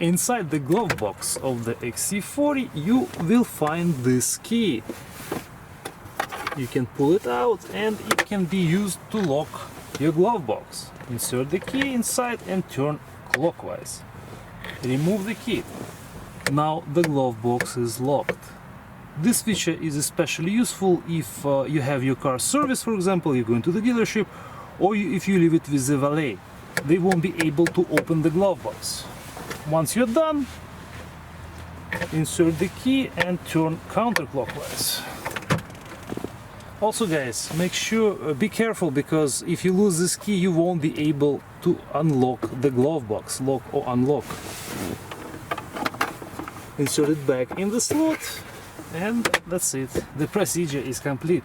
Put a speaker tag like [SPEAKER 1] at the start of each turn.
[SPEAKER 1] Inside the glove box of the XC40 you will find this key. You can pull it out and it can be used to lock your glove box. Insert the key inside and turn clockwise. Remove the key. Now the glove box is locked. This feature is especially useful if you have your car serviced, for example, you're going to the dealership, or if you leave it with the valet. They won't be able to open the glove box. Once you're done, insert the key and turn counterclockwise. Also guys, make sure, be careful, because if you lose this key you won't be able to unlock the glove box, lock or unlock. Insert it back in the slot and that's it. The procedure is complete.